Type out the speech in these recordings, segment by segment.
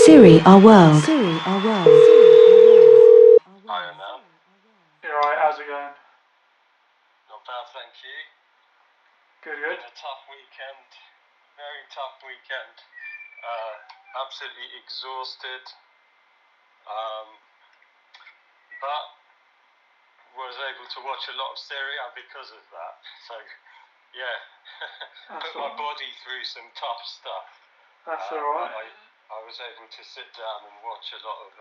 Serie, our world. Hiya, man. You're right, how's it going? Not bad, thank you. Good. Been a tough weekend. Very tough weekend. Absolutely exhausted. But was able to watch a lot of Serie because of that. So, yeah, put my body through some tough stuff. That's alright. I was able to sit down and watch a lot of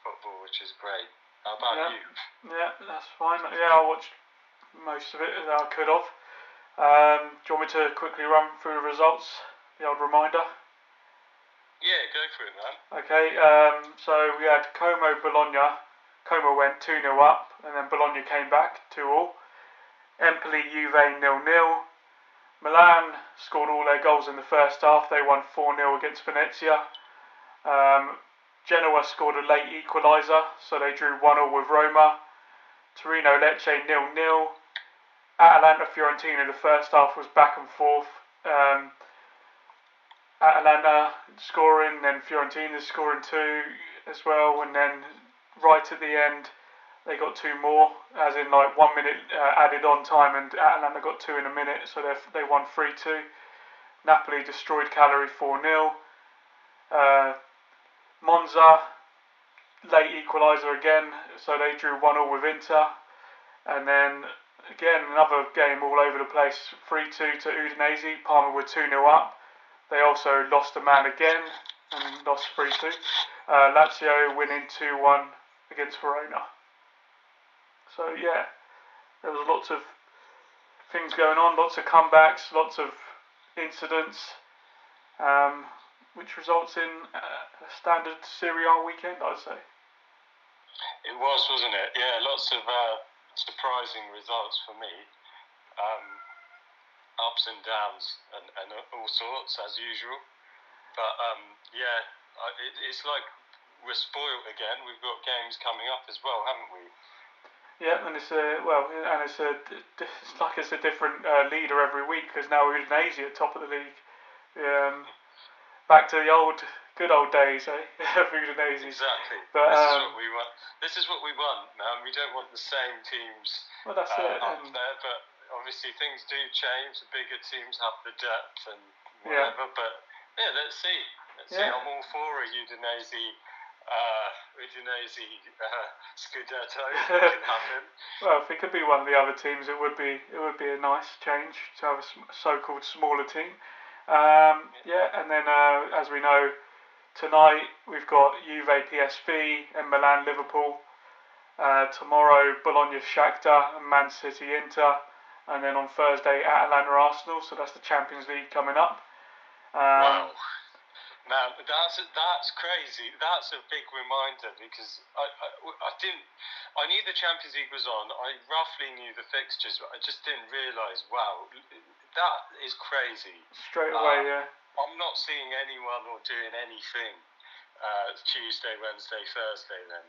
football, which is great. How about you? Yeah, that's fine. Yeah, I watched most of it that I could have. Do you want me to quickly run through the results? The old reminder. Yeah, go for it, man. Okay, so we had Como-Bologna. Como went 2-0 up, and then Bologna came back 2-2. Empoli-Juve 0-0. Milan scored all their goals in the first half. They won 4-0 against Venezia. Genoa scored a late equaliser, so they drew 1-1 with Roma. Torino-Lecce 0-0. Atalanta-Fiorentina, the first half was back and forth. Atalanta scoring, then Fiorentina scoring 2 as well, and then right at the end they got 2 more, as in like 1 minute added on time, and Atalanta got 2 in a minute, so they won 3-2. Napoli destroyed Cagliari 4-0. Monza, late equaliser again, so they drew 1-1 with Inter. And then again another game all over the place, 3-2 to Udinese. Parma were 2-0 up. They also lost a man again and lost 3-2. Lazio winning 2-1 against Verona. So yeah, there was lots of things going on, lots of comebacks, lots of incidents, which results in a standard Serie A weekend, I'd say. It was, wasn't it? Yeah, lots of surprising results for me. Ups and downs and all sorts, as usual. But yeah, it's like we're spoiled again. We've got games coming up as well, haven't we? Yeah, and it's like it's a different leader every week, because now Udinese at top of the league. Back to the good old days, eh? Of Udinese. Exactly. But this is what we want. This is what we want, man. We don't want the same teams well, that's it. up there, but obviously things do change. The bigger teams have the depth and whatever. Yeah. But yeah, let's see. See. I'm all for a Udinese Scudetto. It can happen. Well, if it could be one of the other teams, it would be a nice change to have a so-called smaller team. Yeah, and then as we know, tonight we've got Juve PSV and Milan Liverpool. Tomorrow Bologna Shakhtar and Man City Inter, and then on Thursday Atalanta Arsenal. So that's the Champions League coming up. Wow. Man, that's crazy. That's a big reminder, because I knew the Champions League was on. I roughly knew the fixtures, but I just didn't realise. Wow, that is crazy. Straight away, yeah. I'm not seeing anyone or doing anything Tuesday, Wednesday, Thursday then.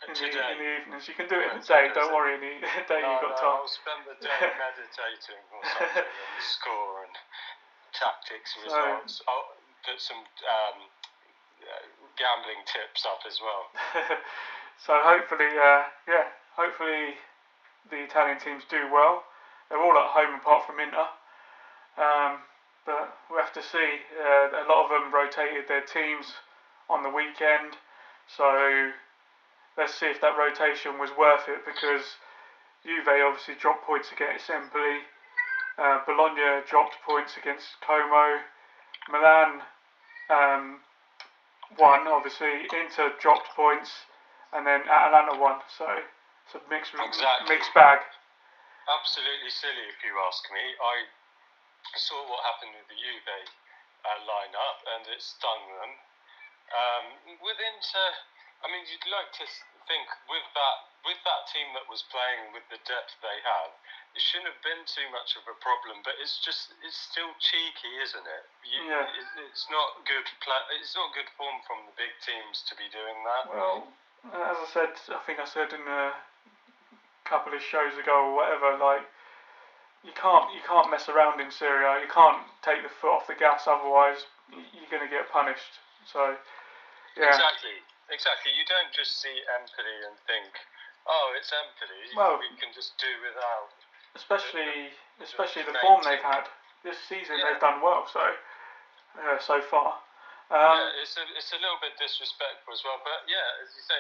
In the evenings. You can do it in the day. Don't worry, in the day you've got time. I'll spend the day meditating or something on the score and tactics, results. I'll put some gambling tips up as well. So hopefully the Italian teams do well. They're all at home apart from Inter. But we'll have to see. A lot of them rotated their teams on the weekend. So let's see if that rotation was worth it, because Juve obviously dropped points against Empoli. Bologna dropped points against Como. Milan won, obviously. Inter dropped points, and then Atalanta won. So it's a mixed bag. Absolutely silly, if you ask me. I saw what happened with the Juve lineup, and it stung them. With Inter, I mean, you'd like to think with that team that was playing with the depth they have, it shouldn't have been too much of a problem. But it's still cheeky, isn't it? It's not good. It's not good form from the big teams to be doing that. Well, as I think I said in a couple of shows ago or whatever, like you can't mess around in Serie A. You can't take the foot off the gas, otherwise you're going to get punished. So yeah. Exactly. You don't just see Empoli and think, oh, it's Empoli. Well, we can just do without. Especially the form they've had this season. Yeah. They've done well so far. It's a little bit disrespectful as well. But yeah, as you say,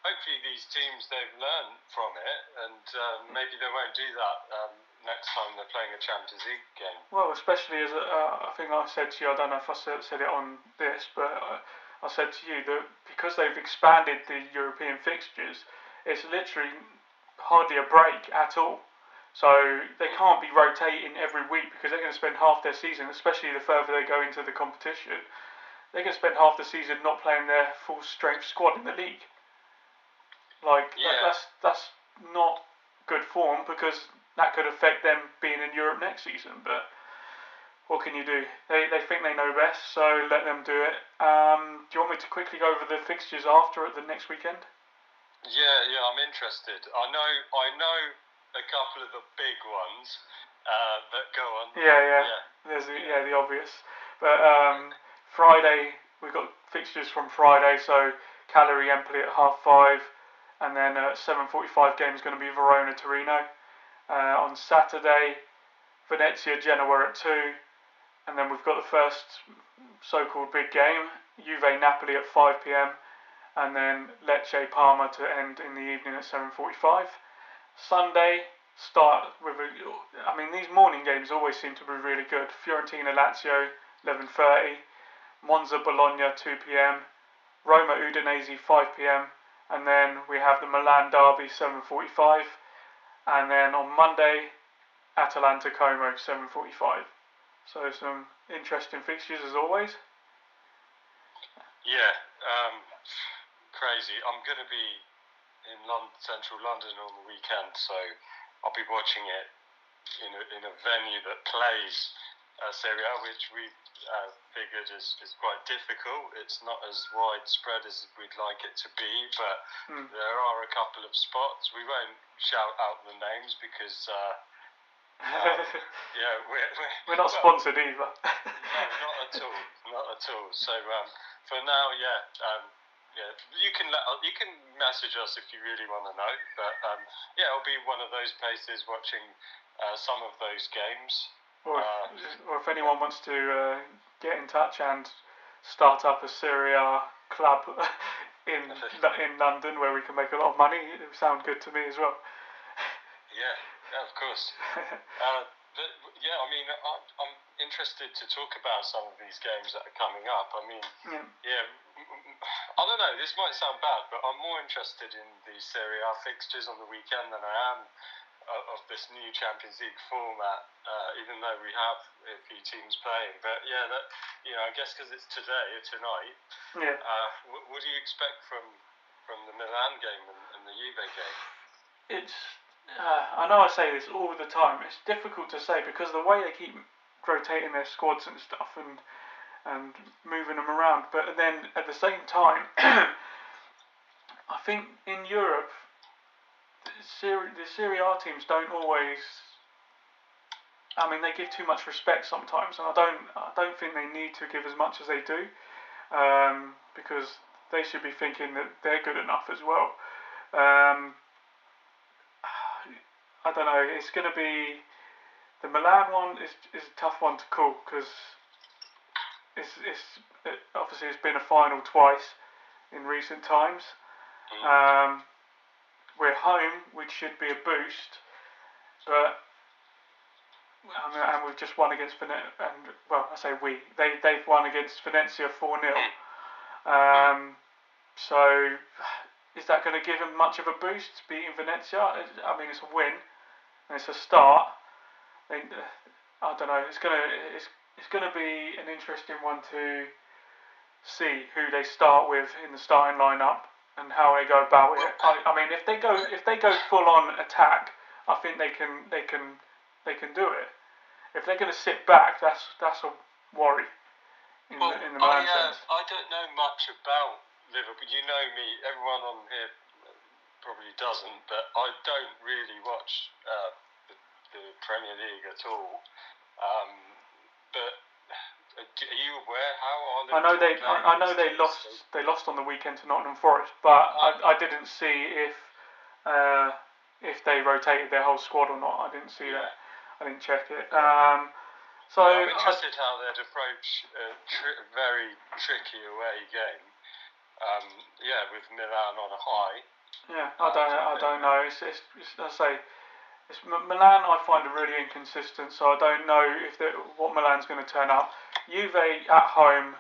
hopefully these teams, they've learned from it, and maybe they won't do that next time they're playing a Champions League game. Well, especially as I think I said to you, I don't know if I said it on this, but I said to you that because they've expanded the European fixtures, it's literally hardly a break at all. So they can't be rotating every week because they're going to spend half their season, especially the further they go into the competition, they're going to spend half the season not playing their full strength squad in the league. That's not good form, because that could affect them being in Europe next season. But what can you do? They think they know best, so let them do it. Do you want me to quickly go over the fixtures after at the next weekend? Yeah, I'm interested. I know a couple of the big ones that go on. Yeah. There's the obvious. But Friday, we've got fixtures from Friday, so Cagliari Empoli at 5:30, and then at 7:45 game is going to be Verona Torino. On Saturday, Venezia Genoa at 2, and then we've got the first so-called big game, Juve Napoli at 5 p.m, and then Lecce Parma to end in the evening at 7:45. Sunday, start with these morning games always seem to be really good. Fiorentina Lazio 11:30, Monza Bologna 2 p.m, Roma Udinese 5 p.m, and then we have the Milan derby 7:45, and then on Monday, Atalanta Como 7:45. So some interesting fixtures as always. Yeah, crazy. I'm going to be in central London on the weekend, so I'll be watching it in a venue that plays Serie, which we figured is quite difficult. It's not as widespread as we'd like it to be, but there are a couple of spots. We won't shout out the names because we're not sponsored either. No, not at all. So for now, you can message us if you really want to know. But it'll be one of those places watching some of those games. Or if anyone wants to get in touch and start up a Serie club in London where we can make a lot of money, it would sound good to me as well. Yeah, of course. I'm interested to talk about some of these games that are coming up. I don't know, this might sound bad, but I'm more interested in the Serie A fixtures on the weekend than I am of this new Champions League format, even though we have a few teams playing. But I guess because it's tonight. Yeah. What do you expect from the Milan game and the Juve game? I know I say this all the time. It's difficult to say because the way they keep rotating their squads and stuff and moving them around. But then at the same time, I think in Europe, the Serie A teams don't always. They give too much respect sometimes, and I don't think they need to give as much as they do, because they should be thinking that they're good enough as well. I don't know. It's going to be the Milan one is a tough one to call because obviously it's been a final twice in recent times. We're home, which should be a boost, but and we've just won against Venezia. And well, I say we. They've won against Venezia 4-0. So is that going to give them much of a boost beating Venezia? It's a win. And it's a start. I don't know. It's gonna be an interesting one to see who they start with in the starting lineup and how they go about it. If they go full on attack, I think they can do it. If they're going to sit back, that's a worry in the Milan sense. I don't know much about Liverpool. You know me. Everyone on here probably doesn't, but I don't really watch the Premier League at all. But are you aware how I know they lost. They lost on the weekend to Nottingham Forest, but I didn't see if they rotated their whole squad or not. I didn't see that. I didn't check it. So I'm interested how they'd approach a very tricky away game. With Milan on a high. Yeah, I don't know. It's I say. Milan I find are really inconsistent, so I don't know what Milan's going to turn up. Juve at home,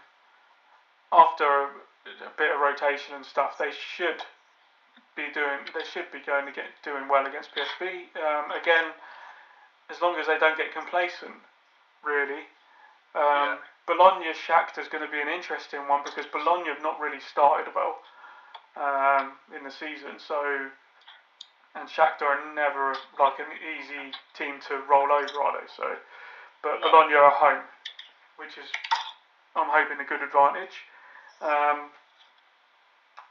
after a bit of rotation and stuff, they should be doing well against PSV. Again, as long as they don't get complacent, really. Bologna Shakhtar is going to be an interesting one because Bologna have not really started well in the season, so. And Shakhtar are never like an easy team to roll over, are they? So, but Bologna are home, which is, I'm hoping, a good advantage.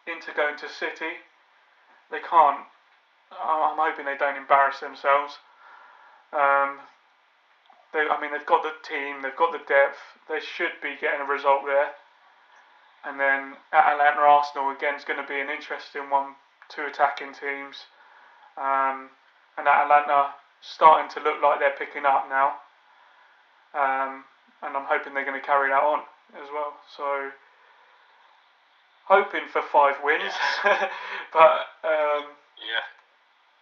Inter going to City, they can't. I'm hoping they don't embarrass themselves. They've got the team, they've got the depth. They should be getting a result there. And then Atalanta Arsenal again is going to be an interesting one. Two attacking teams. And Atalanta starting to look like they're picking up now, and I'm hoping they're going to carry that on as well. So hoping for 5 wins, but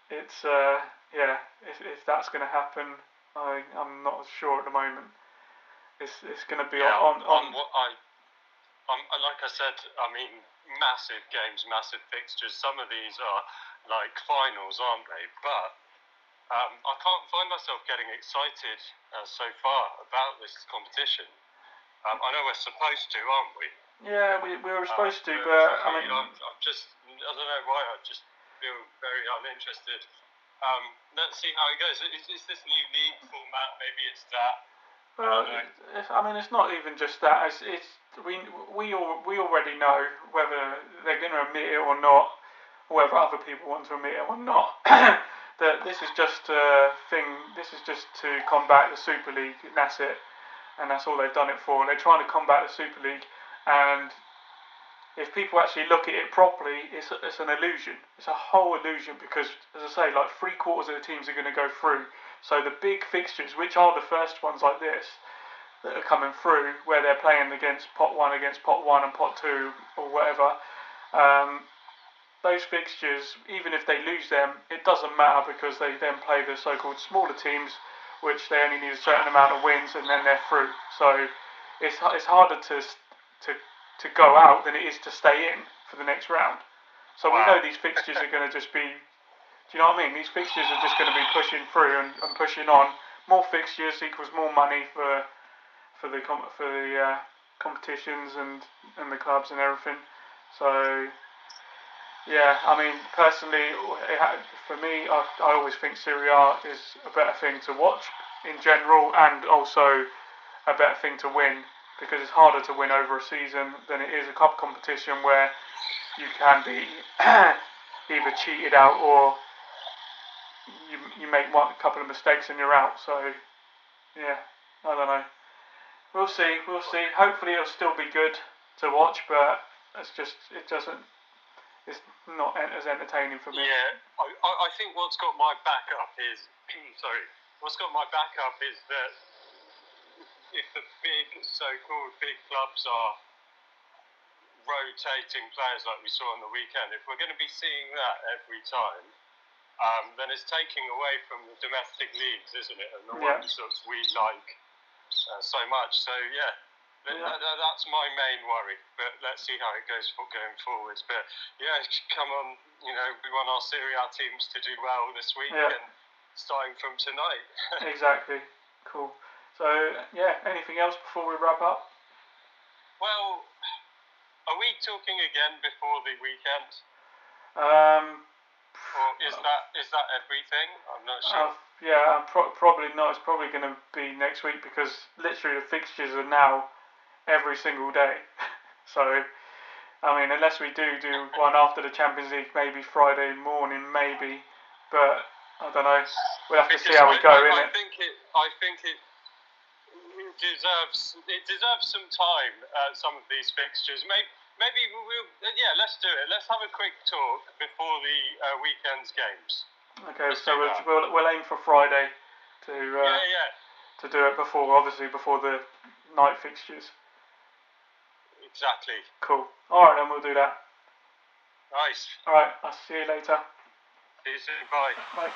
it's if that's going to happen, I'm not sure at the moment. It's going to be on what like I said, I mean, massive games, massive fixtures. Some of these are like finals, aren't they? But I can't find myself getting excited so far about this competition. I know we're supposed to, aren't we? Yeah, we were supposed to, but I mean, I don't know why. I just feel very uninterested. Let's see how it goes. Is this new league format? Maybe it's that. Well, it's not even just that. We already know whether they're going to admit it or not, or whether other people want to admit it or not. That this is just a thing. This is just to combat the Super League, and that's it. And that's all they've done it for. They're trying to combat the Super League, and if people actually look at it properly, it's an illusion. It's a whole illusion because, as I say, like 3/4 of the teams are going to go through. So the big fixtures, which are the first ones like this, that are coming through, where they're playing against pot 1 and pot 2 or whatever, those fixtures, even if they lose them, it doesn't matter because they then play the so-called smaller teams, which they only need a certain amount of wins and then they're through. So it's harder to go out than it is to stay in for the next round. So we know these fixtures are going to just be. Do you know what I mean? These fixtures are just going to be pushing through and pushing on. More fixtures equals more money for the competitions and the clubs and everything. So yeah, I mean, personally, for me, I always think Serie A is a better thing to watch in general, and also a better thing to win because it's harder to win over a season than it is a cup competition where you can be either cheated out or you make a couple of mistakes and you're out. So yeah, I don't know. We'll see. Hopefully it'll still be good to watch, but it's not as entertaining for me. Yeah, I think what's got my back up is that if the so-called big clubs are rotating players like we saw on the weekend, if we're going to be seeing that every time, then it's taking away from the domestic leagues, isn't it? And the ones that we like so much. So that's my main worry. But let's see how it goes going forwards. But yeah, come on, we want our Serie A teams to do well this week, and starting from tonight. Exactly. Cool. So yeah, anything else before we wrap up? Well, are we talking again before the weekend? Or is that everything? I'm not sure. Probably not. It's probably going to be next week because literally the fixtures are now every single day. So, I mean, unless we do one after the Champions League, maybe Friday morning, maybe. But I don't know. We'll have to see Because how we go, I innit? think it deserves some time. Some of these fixtures, maybe we'll let's do it. Let's have a quick talk before the weekend's games. Okay, Let's so do that. we'll aim for Friday to do it before the night fixtures. Exactly. Cool. Alright then, we'll do that. Nice. Alright, I'll see you later. See you soon. Bye. Bye.